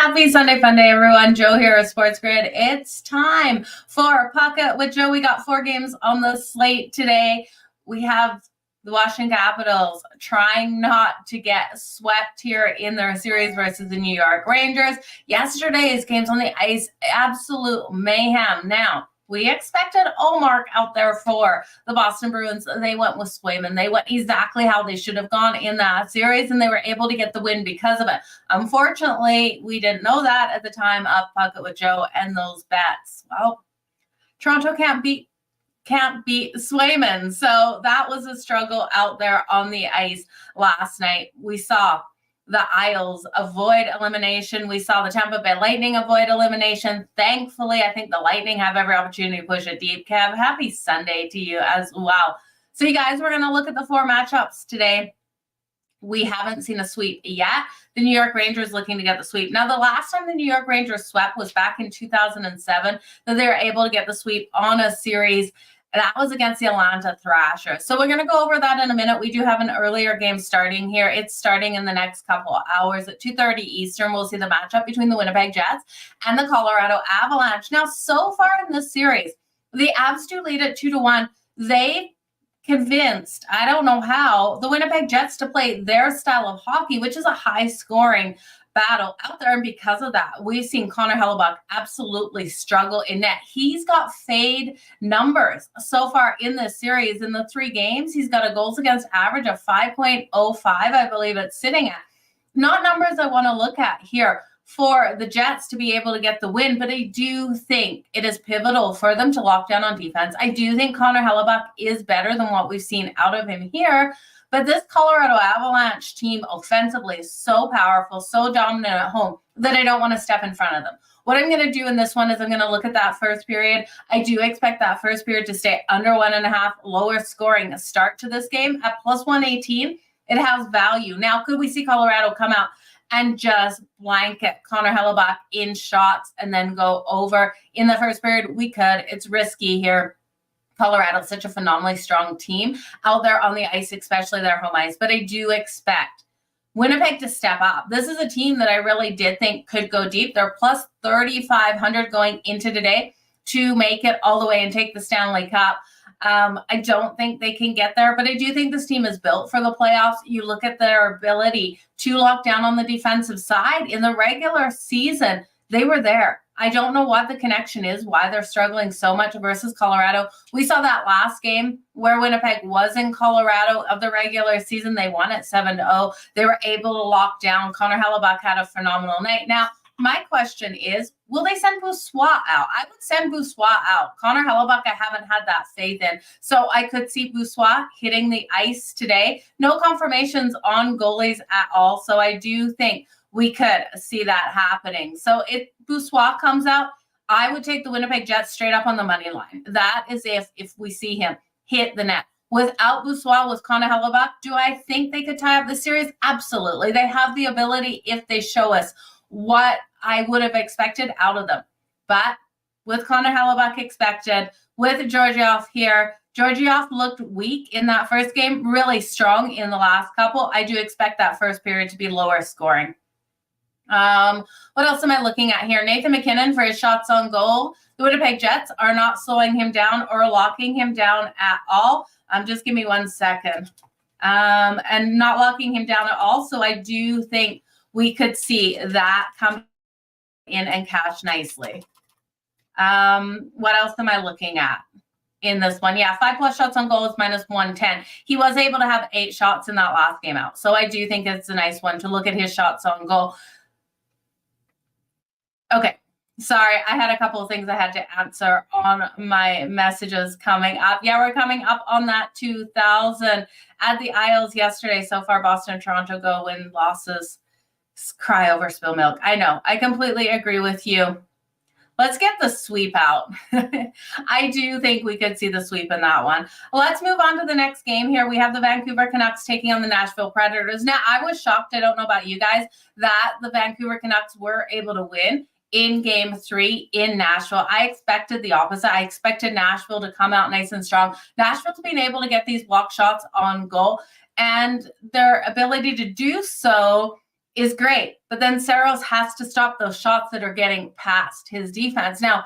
Happy Sunday fun day, everyone. Jo here at SportsGrid. It's time for Pocket with Jo. We got 4 games on the slate today. We have the Washington Capitals trying not to get swept here in their series versus the New York Rangers. Yesterday's games on the ice, absolute mayhem. Now, we expected Ullmark out there for the Boston Bruins. They went with Swayman. They went exactly how they should have gone in that series, and they were able to get the win because of it. Unfortunately, we didn't know that at the time of Pocket with Jo and those bets. Well, Toronto can't beat Swayman. So that was a struggle out there on the ice last night. We saw the Isles avoid elimination. We saw the Tampa Bay Lightning avoid elimination. Thankfully, I think the Lightning have every opportunity to push it deep. Kev, happy Sunday to you as well. So you guys, we're going to look at the 4 matchups today. We haven't seen a sweep yet. The New York Rangers looking to get the sweep. Now, the last time the New York Rangers swept was back in 2007, that they were able to get the sweep on a series. That was against the Atlanta Thrashers. So we're going to go over that in a minute. We do have an earlier game starting here. It's starting in the next couple of hours at 2:30 Eastern. We'll see the matchup between the Winnipeg Jets and the Colorado Avalanche. Now, so far in this series, the Avs do lead at 2-1. They convinced, I don't know how, the Winnipeg Jets to play their style of hockey, which is a high-scoring battle out there. And because of that, we've seen Connor Hellebuyck absolutely struggle in net. He's got fade numbers so far in this series. In the 3 games, he's got a goals against average of 5.05, I believe it's sitting at. Not numbers I want to look at here for the Jets to be able to get the win, but I do think it is pivotal for them to lock down on defense. I do think Connor Hellebuyck is better than what we've seen out of him here. But this Colorado Avalanche team offensively is so powerful, so dominant at home that I don't want to step in front of them. What I'm going to do in this one is I'm going to look at that first period. I do expect that first period to stay under 1.5, lower scoring start to this game at plus 118. It has value. Now, could we see Colorado come out and just blanket Connor Hellebuyck in shots and then go over in the first period? We could. It's risky here. Colorado's such a phenomenally strong team out there on the ice, especially their home ice. But I do expect Winnipeg to step up. This is a team that I really did think could go deep. They're plus 3,500 going into today to make it all the way and take the Stanley Cup. I don't think they can get there, but I do think this team is built for the playoffs. You look at their ability to lock down on the defensive side. In the regular season, they were there. I don't know what the connection is, why they're struggling so much versus Colorado. We saw that last game where Winnipeg was in Colorado of the regular season. They won at 7-0. They were able to lock down. Connor Hellebuyck had a phenomenal night. Now, my question is, will they send Boussoit out? I would send Boussoit out. Connor Hellebuyck, I haven't had that faith in. So I could see Boussoit hitting the ice today. No confirmations on goalies at all. So I do think we could see that happening. So if Boussoit comes out, I would take the Winnipeg Jets straight up on the money line. That is if we see him hit the net. Without Boussoit, with Connor Hellebuyck, do I think they could tie up the series? Absolutely. They have the ability if they show us what I would have expected out of them. But with Connor Hellebuyck expected, with Georgiev here, Georgiev looked weak in that first game, really strong in the last couple. I do expect that first period to be lower scoring. What else am I looking at here? Nathan MacKinnon for his shots on goal. The Winnipeg Jets are not slowing him down or locking him down at all. Just give me 1 second. And not locking him down at all. So I do think we could see that come in and cash nicely. What else am I looking at in this one? Yeah, 5+ shots on goal is minus 110. He was able to have 8 shots in that last game out. So I do think it's a nice one to look at his shots on goal. Okay, sorry, I had a couple of things I had to answer on my messages coming up. Yeah, we're coming up on that 2,000 at the Isles yesterday. So far, Boston and Toronto go win losses. Cry over spill milk. I know, I completely agree with you. Let's get the sweep out. I do think we could see the sweep in that one. Let's move on to the next game here. We have the Vancouver Canucks taking on the Nashville Predators. Now, I was shocked, I don't know about you guys, that the Vancouver Canucks were able to win in Game 3 in Nashville. I expected the opposite. I expected Nashville to come out nice and strong. Nashville's been able to get these block shots on goal, and their ability to do so is great. But then Saros has to stop those shots that are getting past his defense. Now,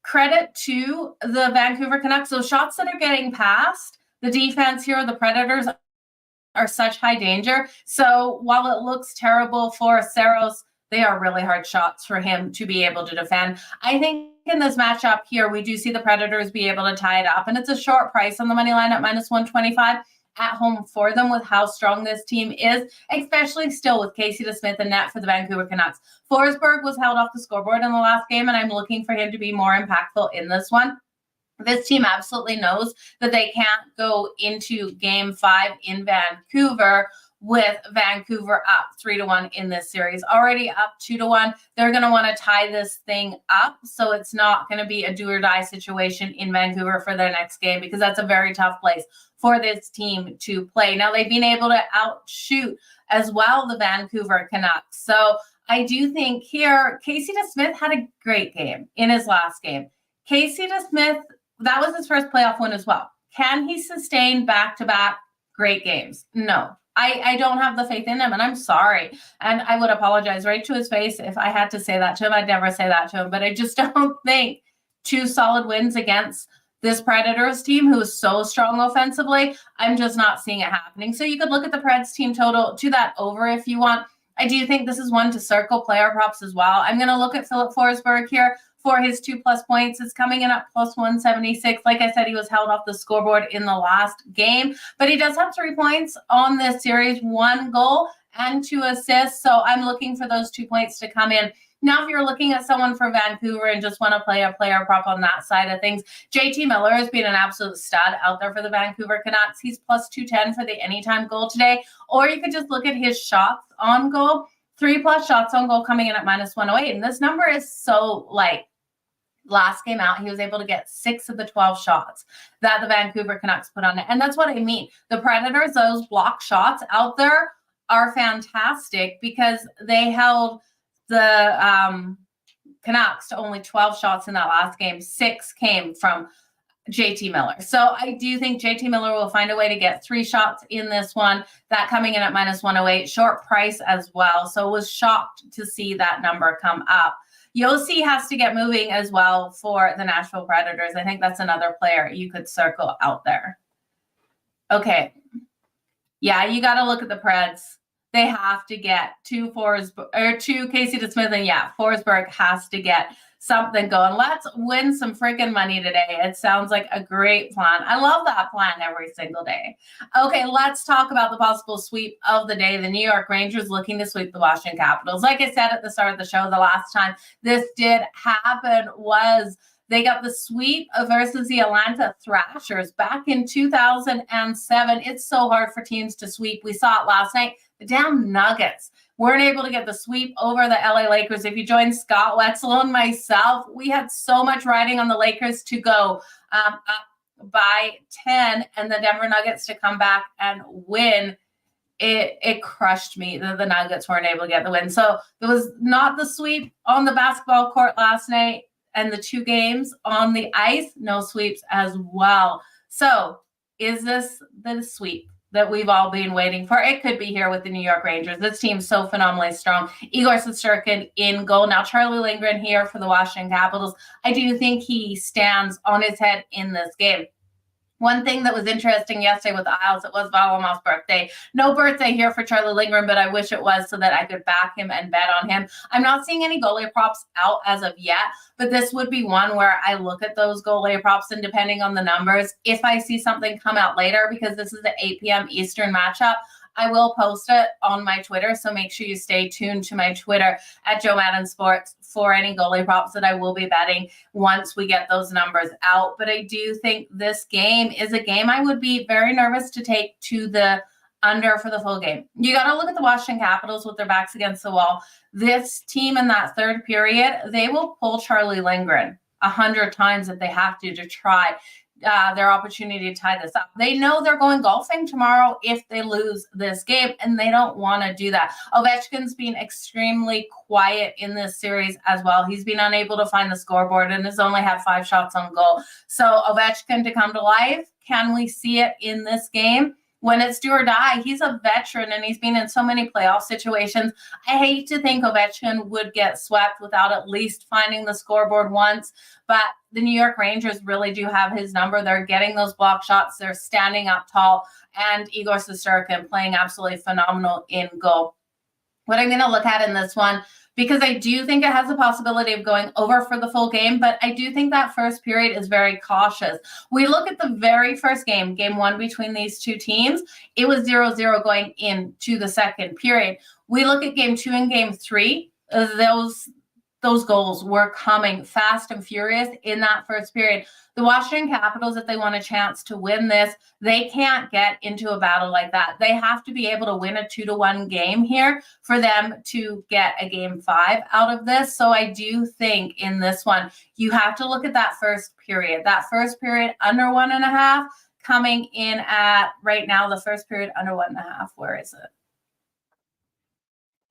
credit to the Vancouver Canucks. Those shots that are getting past the defense here, the Predators, are such high danger. So while it looks terrible for Saros, they are really hard shots for him to be able to defend. I think in this matchup here, we do see the Predators be able to tie it up. And it's a short price on the money line at -125 at home for them with how strong this team is, especially still with Casey DeSmith in net for the Vancouver Canucks. Forsberg was held off the scoreboard in the last game, and I'm looking for him to be more impactful in this one. This team absolutely knows that they can't go into game 5 in Vancouver with Vancouver up 3-1 in this series. Already up 2-1. They're going to want to tie this thing up, so it's not going to be a do or die situation in Vancouver for their next game, because that's a very tough place for this team to play. Now, they've been able to outshoot as well the Vancouver Canucks. So I do think here, Casey DeSmith had a great game in his last game. Casey DeSmith, that was his first playoff win as well. Can he sustain back-to-back great games? No. I don't have the faith in him, and I'm sorry. And I would apologize right to his face if I had to say that to him. I'd never say that to him. But I just don't think 2 solid wins against this Predators team, who is so strong offensively, I'm just not seeing it happening. So you could look at the Preds team total to that over if you want. I do think this is one to circle player props as well. I'm going to look at Philip Forsberg here for his 2+ points. It's coming in at +176. Like I said, he was held off the scoreboard in the last game, but he does have 3 points on this series, 1 goal and 2 assists. So I'm looking for those 2 points to come in. Now, if you're looking at someone for Vancouver and just want to play a player prop on that side of things, JT Miller has been an absolute stud out there for the Vancouver Canucks. He's +210 for the anytime goal today. Or you could just look at his shots on goal. 3+ shots on goal coming in at -108. And this number is so light. Last game out, he was able to get 6 of the 12 shots that the Vancouver Canucks put on it. And that's what I mean. The Predators, those block shots out there are fantastic because they held the Canucks to only 12 shots in that last game. 6 came from JT Miller. So I do think JT Miller will find a way to get 3 shots in this one. That coming in at -108, short price as well. So was shocked to see that number come up. Yossi has to get moving as well for the Nashville Predators. I think that's another player you could circle out there. Okay. Yeah, you got to look at the Preds. They have to get 2 Casey DeSmith, and yeah, Forsberg has to get something going. Let's win some freaking money today. It sounds like a great plan. I love that plan every single day. Okay, let's talk about the possible sweep of the day. The New York Rangers looking to sweep the Washington Capitals. Like I said at the start of the show, the last time this did happen was they got the sweep versus the Atlanta Thrashers back in 2007. It's so hard for teams to sweep. We saw it last night. The damn Nuggets weren't able to get the sweep over the LA Lakers. If you joined Scott Wetzel and myself, we had so much riding on the Lakers to go up by 10 and the Denver Nuggets to come back and win. It crushed me that the Nuggets weren't able to get the win. So it was not the sweep on the basketball court last night, and the 2 games on the ice, no sweeps as well. So is this the sweep that we've all been waiting for? It could be here with the New York Rangers. This team's so phenomenally strong. Igor Shesterkin in goal. Now, Charlie Lindgren here for the Washington Capitals. I do think he stands on his head in this game. One thing that was interesting yesterday with the Isles, it was Valamov's birthday. No birthday here for Charlie Lindgren, but I wish it was so that I could back him and bet on him. I'm not seeing any goalie props out as of yet, but this would be one where I look at those goalie props, and depending on the numbers, if I see something come out later, because this is the 8 p.m. Eastern matchup, I will post it on my Twitter, so make sure you stay tuned to my Twitter at Jo Madden Sports for any goalie props that I will be betting once we get those numbers out. But I do think this game is a game I would be very nervous to take to the under for the full game. You got to look at the Washington Capitals with their backs against the wall. This team in that third period, they will pull Charlie Lindgren 100 times if they have to try their opportunity to tie this up. They know they're going golfing tomorrow if they lose this game, and they don't want to do that. Ovechkin's been extremely quiet in this series as well. He's been unable to find the scoreboard and has only had 5 shots on goal. So Ovechkin to come to life, can we see it in this game? when it's do or die. He's a veteran and he's been in so many playoff situations. I hate to think Ovechkin would get swept without at least finding the scoreboard once, but the New York Rangers really do have his number. They're getting those block shots. They're standing up tall, and Igor Shesterkin playing absolutely phenomenal in goal. What I'm going to look at in this one, because I do think it has the possibility of going over for the full game, but I do think that first period is very cautious. We look at the very first game, game one between these two teams, it was 0-0 going into the second period. We look at game two and game three, those goals were coming fast and furious in that first period. The Washington Capitals, if they want a chance to win this, they can't get into a battle like that. They have to be able to win a 2-1 game here for them to get a game 5 out of this. So I do think in this one, you have to look at that first period. That first period under 1.5 coming in at right now, the first period under 1.5. Where is it?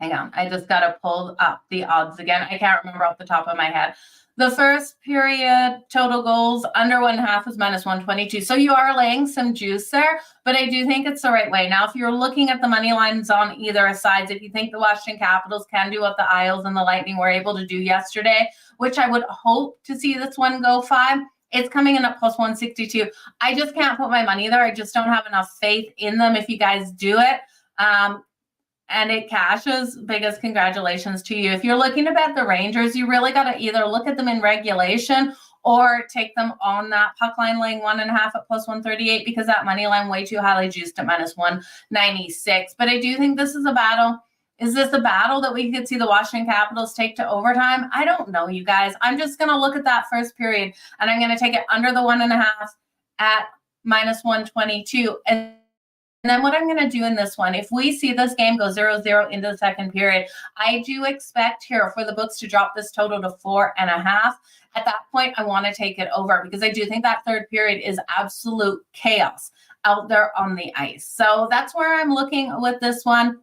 Hang on, I just got to pull up the odds again. I can't remember off the top of my head. The first period total goals under 1.5 is -122. So you are laying some juice there, but I do think it's the right way. Now, if you're looking at the money lines on either side, if you think the Washington Capitals can do what the Isles and the Lightning were able to do yesterday, which I would hope to see this one go 5, it's coming in at +162. I just can't put my money there. I just don't have enough faith in them if you guys do it. And it cashes, biggest congratulations to you. If you're looking to bet the Rangers, you really got to either look at them in regulation or take them on that puck line laying 1.5 at +138, because that money line way too highly juiced at -196. But I do think this is a battle. Is this a battle that we could see the Washington Capitals take to overtime? I don't know, you guys. I'm just going to look at that first period, and I'm going to take it under the 1.5 at -122. And then what I'm going to do in this one, if we see this game go 0-0 into the second period, I do expect here for the books to drop this total to 4.5. At that point, I want to take it over, because I do think that third period is absolute chaos out there on the ice. So that's where I'm looking with this one.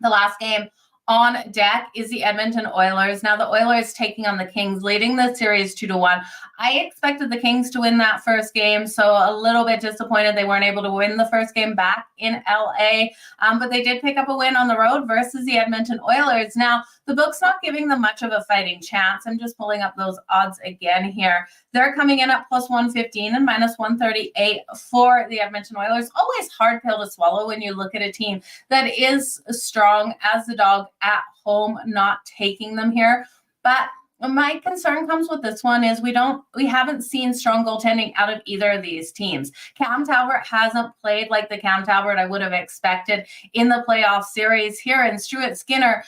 The last game on deck is the Edmonton Oilers. Now the Oilers taking on the Kings, leading the series 2-1. I expected the Kings to win that first game, so a little bit disappointed they weren't able to win the first game back in LA, but they did pick up a win on the road versus the Edmonton Oilers. Now, the book's not giving them much of a fighting chance. I'm just pulling up those odds again here. They're coming in at +115 and -138 for the Edmonton Oilers. Always hard pill to swallow when you look at a team that is strong as the dog at home, not taking them here. But my concern comes with this one is we haven't seen strong goaltending out of either of these teams. Cam Talbot hasn't played like the Cam Talbot I would have expected in the playoff series here, and Stuart Skinner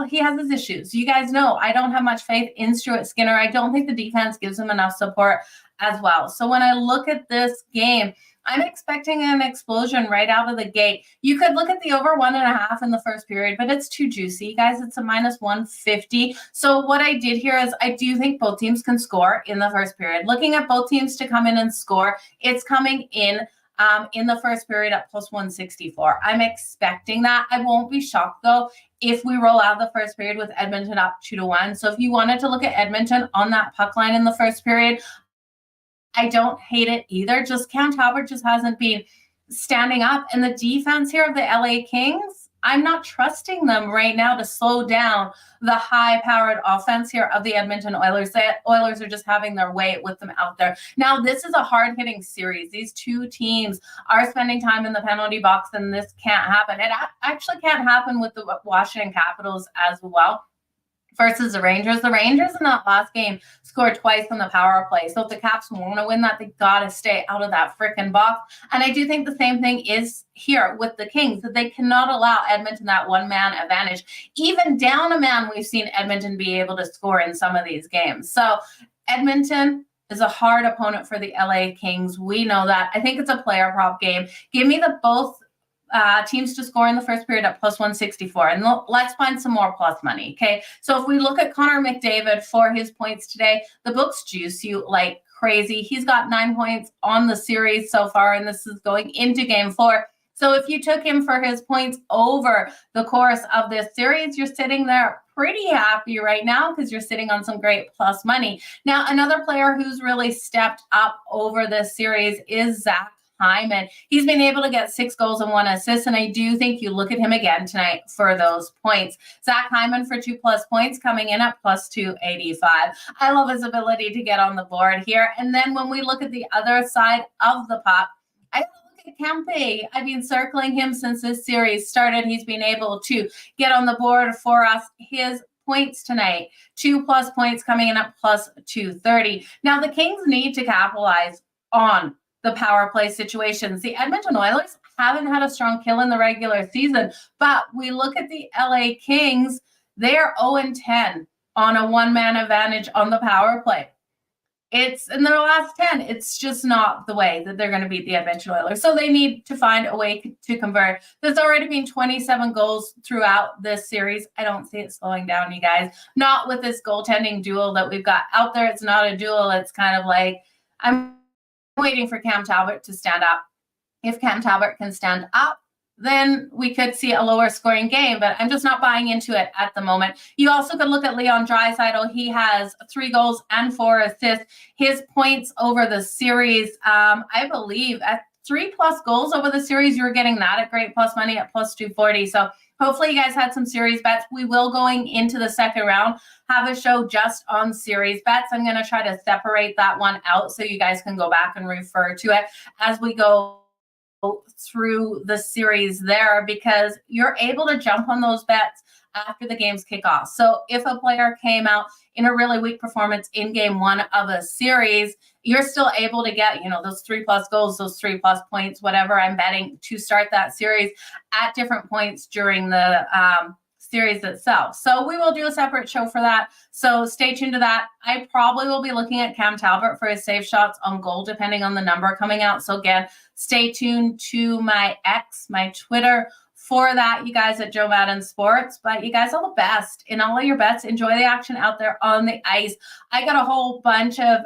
he has his issues. You guys know I don't have much faith in Stuart Skinner. I don't think the defense gives him enough support as well. So when I look at this game, I'm expecting an explosion right out of the gate. You could look at the over 1.5 in the first period, but it's too juicy, guys. It's a -150. So what I did here is I do think both teams can score in the first period. Looking at both teams to come in and score, it's coming in the first period at +164. I'm expecting that. I won't be shocked, though, if we roll out the first period with Edmonton up 2-1. So if you wanted to look at Edmonton on that puck line in the first period, I don't hate it either. Just Cam Talbot just hasn't been standing up. And the defense here of the LA Kings, I'm not trusting them right now to slow down the high-powered offense here of the Edmonton Oilers. The Oilers are just having their way with them out there. Now, this is a hard-hitting series. These two teams are spending time in the penalty box, and this can't happen. It actually can't happen with the Washington Capitals as well versus the Rangers. The Rangers in that last game scored twice on the power play. So if the Caps want to win that, they got to stay out of that freaking box. And I do think the same thing is here with the Kings, that they cannot allow Edmonton that one-man advantage. Even down a man, we've seen Edmonton be able to score in some of these games. So Edmonton is a hard opponent for the LA Kings. We know that. I think it's a player prop game. Give me the both teams to score in the first period at +164. And let's find some more plus money, okay? So if we look at Connor McDavid for his points today, the books juice you like crazy. He's got 9 points on the series so far, and this is going into game 4. So if you took him for his points over the course of this series, you're sitting there pretty happy right now because you're sitting on some great plus money. Now, another player who's really stepped up over this series is Zach Hyman. He's been able to get 6 goals and 1 assist, and I do think you look at him again tonight for those points. Zach Hyman for 2+ points coming in at +285. I love his ability to get on the board here. And then when we look at the other side of the puck, I look at Kempe. I've been circling him since this series started. He's been able to get on the board for us. His points tonight, 2+ points coming in at +230. Now the Kings need to capitalize on the power play situations. The Edmonton Oilers haven't had a strong kill in the regular season, but we look at the LA Kings, they're 0-10 on a one-man advantage on the power play. It's in their last 10. It's just not the way that they're going to beat the Edmonton Oilers. So they need to find a way to convert. There's already been 27 goals throughout this series. I don't see it slowing down, you guys. Not with this goaltending duel that we've got out there. It's not a duel. It's kind of like I'm waiting for Cam Talbot to stand up. If Cam Talbot can stand up, then we could see a lower scoring game, but I'm just not buying into it at the moment. You also could look at Leon Draisaitl. He has 3 goals and 4 assists. His points over the series, I believe at 3+ goals over the series, you're getting that at great plus money at +240. So hopefully you guys had some series bets. We will, going into the second round, have a show just on series bets. I'm going to try to separate that one out so you guys can go back and refer to it as we go through the series there, because you're able to jump on those bets after the games kick off. So if a player came out in a really weak performance in game 1 of a series, you're still able to get, those 3+ goals, those 3+ points, whatever I'm betting to start that series at different points during the series itself. So we will do a separate show for that. So stay tuned to that. I probably will be looking at Cam Talbot for his save shots on goal, depending on the number coming out. So again, stay tuned to my Twitter for that, you guys, at Jo Madden Sports. But you guys, all the best in all of your bets. Enjoy the action out there on the ice. I got a whole bunch of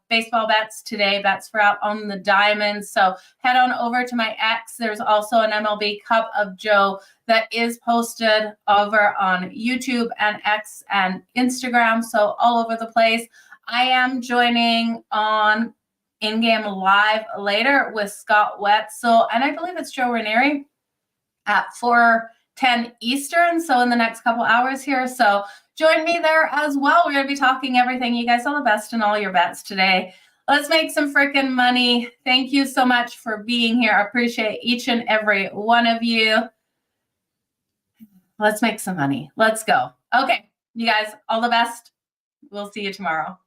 baseball bets today, bets for out on the diamonds. So head on over to my X. There's also an MLB Cup of Joe that is posted over on YouTube and X and Instagram. So all over the place. I am joining on in-game live later with Scott Wetzel, and I believe it's Joe Ranieri at 4:10 Eastern, so in the next couple hours here. So join me there as well. We're going to be talking everything. You guys, all the best in all your bets today. Let's make some freaking money. Thank you so much for being here. I appreciate each and every one of you. Let's make some money. Let's go. Okay, you guys, all the best. We'll see you tomorrow.